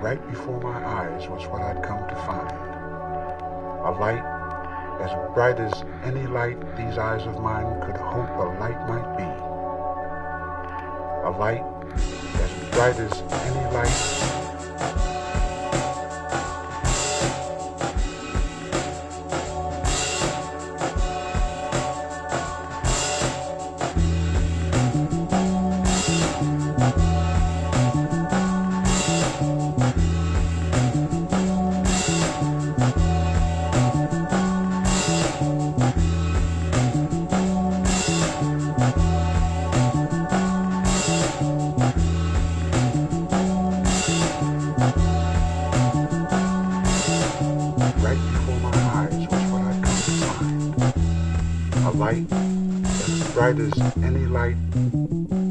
Right before my eyes was what I'd come to find. A light as bright as any light these eyes of mine could hope a light might be. A light as bright as any light right before my eyes was what I'd come to find. A light as bright as any light